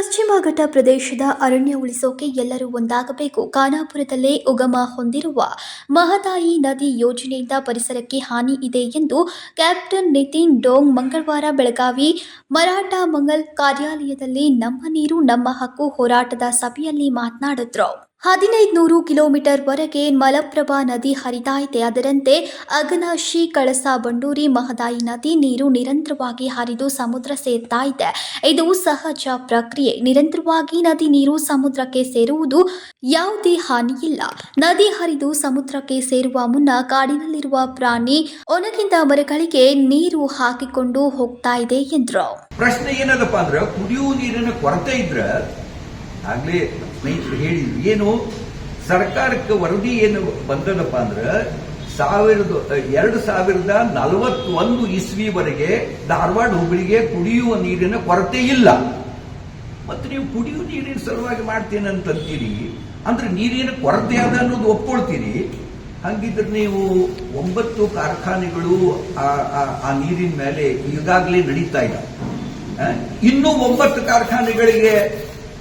ಪಶ್ಚಿಮ ಘಟ್ಟ ಪ್ರದೇಶದ ಅರಣ್ಯ ಉಳಿಸೋಕೆ ಎಲ್ಲರೂ ಒಂದಾಗಬೇಕು. ಖಾನಾಪುರದಲ್ಲೇ ಉಗಮ ಹೊಂದಿರುವ ಮಹದಾಯಿ ನದಿ ಯೋಜನೆಯಿಂದ ಪರಿಸರಕ್ಕೆ ಹಾನಿ ಇದೆ ಎಂದು ಕ್ಯಾಪ್ಟನ್ ನಿತಿನ್ ಡೋಂಗ್ ಮಂಗಳವಾರ ಬೆಳಗಾವಿ ಮರಾಠ ಮಂಗಲ್ ಕಾರ್ಯಾಲಯದಲ್ಲಿ ನಮ್ಮ ನೀರು ನಮ್ಮ ಹಕ್ಕು ಹೋರಾಟದ ಸಭೆಯಲ್ಲಿ ಮಾತನಾಡಿದ್ರು. 1500 ಕಿಲೋಮೀಟರ್ ವರೆಗೆ ಮಲಪ್ರಭಾ ನದಿ ಹರಿತಾ ಇದೆ. ಅದರಂತೆ ಅಘನಾಶಿ, ಕಳಸಾ ಬಂಡೂರಿ, ಮಹದಾಯಿ ನದಿ ನೀರು ನಿರಂತರವಾಗಿ ಹರಿದು ಸಮುದ್ರ ಸೇರ್ತಾ ಇದೆ. ಇದು ಸಹಜ ಪ್ರಕ್ರಿಯೆ. ನಿರಂತರವಾಗಿ ನದಿ ನೀರು ಸಮುದ್ರಕ್ಕೆ ಸೇರುವುದು ಯಾವುದೇ ಹಾನಿಯಿಲ್ಲ. ನದಿ ಹರಿದು ಸಮುದ್ರಕ್ಕೆ ಸೇರುವ ಮುನ್ನ ಕಾಡಿನಲ್ಲಿರುವ ಪ್ರಾಣಿ ಒಣಗಿದ ಮರಗಳಿಗೆ ನೀರು ಹಾಕಿಕೊಂಡು ಹೋಗ್ತಾ ಇದೆ ಎಂದರು. ಪ್ರಶ್ನೆ ಏನದಪ್ಪ ಅಂದ್ರೆ, ಕುಡಿಯುವ ನೀರಿನ ಕೊರತೆ ಇದ್ರೆ ಆಗ್ಲೇ ಸ್ನೇಹಿತರು ಹೇಳಿದ್ರು, ಏನು ಸರ್ಕಾರಕ್ಕೆ ವರದಿ ಏನು ಬಂದದಪ್ಪ ಅಂದ್ರೆ 2041 ಇಸ್ವಿವರೆಗೆ ಧಾರವಾಡ ಹುಬ್ಬಳ್ಳಿಗೆ ಕುಡಿಯುವ ನೀರಿನ ಕೊರತೆ ಇಲ್ಲ. ಮತ್ತೆ ನೀವು ಕುಡಿಯುವ ನೀರಿನ ಸಲುವಾಗಿ ಮಾಡ್ತೇನೆ ಅಂತಂತೀರಿ ಅಂದ್ರೆ ನೀರಿನ ಕೊರತೆ ಅದ ಅನ್ನೋದು ಒಪ್ಕೊಳ್ತೀರಿ. ಹಂಗಿದ್ರೆ ನೀವು 9 ಕಾರ್ಖಾನೆಗಳು ಆ ನೀರಿನ ಮೇಲೆ ಈಗಾಗಲೇ ನಡೀತಾ ಇಲ್ಲ. ಇನ್ನೂ 9 ಕಾರ್ಖಾನೆಗಳಿಗೆ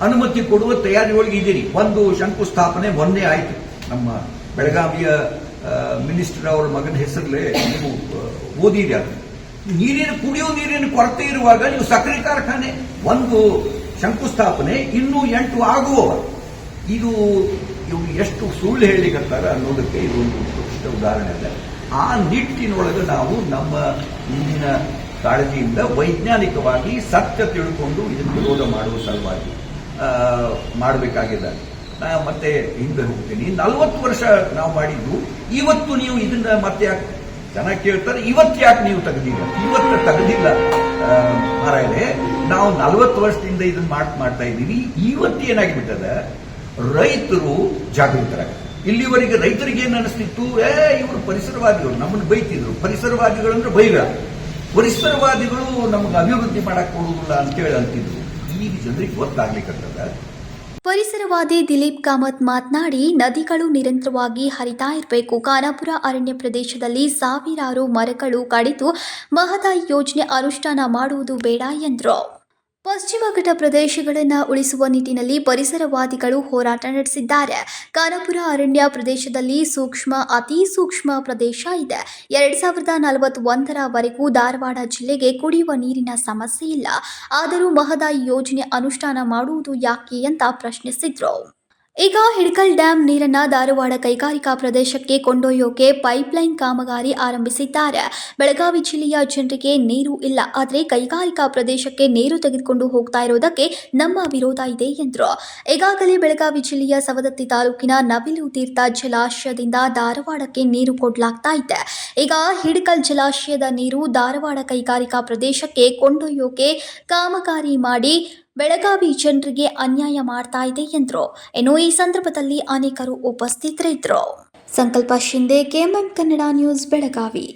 ಅನುಮತಿ ಕೊಡುವ ತಯಾರಿಯೊಳಗೆ ಇದ್ದೀರಿ. ಒಂದು ಶಂಕುಸ್ಥಾಪನೆ ಮೊನ್ನೆ ಆಯಿತು. ನಮ್ಮ ಬೆಳಗಾವಿಯ ಮಿನಿಸ್ಟರ್ ಅವರ ಮಗನ ಹೆಸರಲ್ಲೇ ನೀವು ಓದಿರಿ. ಅದು ಕುಡಿಯುವ ನೀರಿನ ಕೊರತೆ ಇರುವಾಗ ನೀವು ಸಕ್ಕರೆ ಕಾರ್ಖಾನೆ ಒಂದು ಶಂಕುಸ್ಥಾಪನೆ, ಇನ್ನೂ 8 ಆಗುವ. ಇದು ಇವು ಎಷ್ಟು ಸುಳ್ಳು ಹೇಳಿಕತ್ತಾರ ಅನ್ನೋದಕ್ಕೆ ಇದೊಂದು ಉತ್ಕೃಷ್ಟ ಉದಾಹರಣೆ ಅಲ್ಲ. ಆ ನಿಟ್ಟಿನೊಳಗೆ ನಾವು ನಮ್ಮ ನೀರಿನ ಕಾಳಜಿಯಿಂದ ವೈಜ್ಞಾನಿಕವಾಗಿ ಸತ್ಯ ತಿಳ್ಕೊಂಡು ಇದನ್ನು ವಿರೋಧ ಮಾಡುವ ಸಲುವಾಗಿ ಮಾಡಬೇಕಾಗಿದೆ. ಮತ್ತೆ ಹಿಂದೆ ಹೋಗ್ತೀನಿ. 40 ವರ್ಷ ನಾವು ಮಾಡಿದ್ದು, ಇವತ್ತು ನೀವು ಇದನ್ನ ಮತ್ತೆ ಯಾಕೆ ಜನ ಕೇಳ್ತಾರೆ, ಇವತ್ತು ಯಾಕೆ ನೀವು ತೆಗೆದಿಲ್ಲ? ಇವತ್ತು ತೆಗೆದಿಲ್ಲ ಮಾರಾಯರೆ, ನಾವು 40 ವರ್ಷದಿಂದ ಇದನ್ನ ಮಾಡ್ತಾ ಇದ್ದೀವಿ. ಇವತ್ತು ಏನಾಗಿಬಿಟ್ಟದ, ರೈತರು ಜಾಗೃತರಾಗ. ಇಲ್ಲಿವರೆಗೆ ರೈತರಿಗೆ ಏನ್ ಅನಿಸ್ತಿತ್ತು, ಇವರು ಪರಿಸರವಾದಿಗಳು ನಮ್ಮನ್ನು ಬೈತಿದ್ರು. ಪರಿಸರವಾದಿಗಳು ಅಂದ್ರೆ ಬೈಗಳ, ಪರಿಸರವಾದಿಗಳು ನಮಗೆ ಅಭಿವೃದ್ಧಿ ಮಾಡಕ್ ಕೊಡುವುದಿಲ್ಲ ಅಂತೇಳಿ ಅಂತಿದ್ರು. ಈಗ ಜನರಿಗೆ ಗೊತ್ತಾಗ್ಲಿಕ್ಕತ್ತದ. ಪರಿಸರವಾದಿ ದಿಲೀಪ್ ಕಾಮತ್ ಮಾತನಾಡಿ, ನದಿಗಳು ನಿರಂತರವಾಗಿ ಹರಿತಾ ಇರಬೇಕು. ಖಾನಾಪುರ ಅರಣ್ಯ ಪ್ರದೇಶದಲ್ಲಿ ಸಾವಿರಾರು ಮರಗಳು ಕಡಿದು ಮಹದಾಯಿ ಯೋಜನೆ ಅನುಷ್ಠಾನ ಮಾಡುವುದು ಬೇಡ ಎಂದರು. ಪಶ್ಚಿಮ ಘಟ್ಟ ಪ್ರದೇಶಗಳನ್ನು ಉಳಿಸುವ ನಿಟ್ಟಿನಲ್ಲಿ ಪರಿಸರವಾದಿಗಳು ಹೋರಾಟ ನಡೆಸಿದ್ದಾರೆ. ಖಾನಾಪುರ ಅರಣ್ಯ ಪ್ರದೇಶದಲ್ಲಿ ಅತಿ ಸೂಕ್ಷ್ಮ ಪ್ರದೇಶ ಇದೆ. 2041 ಧಾರವಾಡ ಜಿಲ್ಲೆಗೆ ಕುಡಿಯುವ ನೀರಿನ ಸಮಸ್ಯೆ ಇಲ್ಲ. ಆದರೂ ಮಹದಾಯಿ ಯೋಜನೆ ಅನುಷ್ಠಾನ ಮಾಡುವುದು ಯಾಕೆ ಅಂತ ಪ್ರಶ್ನಿಸಿದ್ರು. ಈಗ ಹಿಡಕಲ್ ಡ್ಯಾಂ ನೀರನ್ನ ಧಾರವಾಡ ಕೈಗಾರಿಕಾ ಪ್ರದೇಶಕ್ಕೆ ಕೊಂಡೊಯ್ಯೋಕೆ ಪೈಪ್ಲೈನ್ ಕಾಮಗಾರಿ ಆರಂಭಿಸಿದ್ದಾರೆ. ಬೆಳಗಾವಿ ಜಿಲ್ಲೆಯ ಜನರಿಗೆ ನೀರು ಇಲ್ಲ, ಆದರೆ ಕೈಗಾರಿಕಾ ಪ್ರದೇಶಕ್ಕೆ ನೀರು ತೆಗೆದುಕೊಂಡು ಹೋಗ್ತಾ ಇರೋದಕ್ಕೆ ನಮ್ಮ ವಿರೋಧ ಇದೆ ಎಂದರು. ಈಗಾಗಲೇ ಬೆಳಗಾವಿ ಜಿಲ್ಲೆಯ ಸವದತ್ತಿ ತಾಲೂಕಿನ ನವಿಲು ತೀರ್ಥ ಜಲಾಶಯದಿಂದ ಧಾರವಾಡಕ್ಕೆ ನೀರು ಕೊಡಲಾಗ್ತಾ ಇದೆ. ಈಗ ಹಿಡಕಲ್ ಜಲಾಶಯದ ನೀರು ಧಾರವಾಡ ಕೈಗಾರಿಕಾ ಪ್ರದೇಶಕ್ಕೆ ಕೊಂಡೊಯ್ಯೋಕೆ ಕಾಮಗಾರಿ ಮಾಡಿ ಬೆಳಗಾವಿ ಜನರಿಗೆ ಅನ್ಯಾಯ ಮಾಡ್ತಾ ಇದೆ ಎಂದರು. ಇನ್ನು ಈ ಸಂದರ್ಭದಲ್ಲಿ ಅನೇಕರು ಉಪಸ್ಥಿತರಿದ್ದರು. ಸಂಕಲ್ಪ ಶಿಂದೆ, ಕೆಎಂಎಂ ಕನ್ನಡ ನ್ಯೂಸ್, ಬೆಳಗಾವಿ.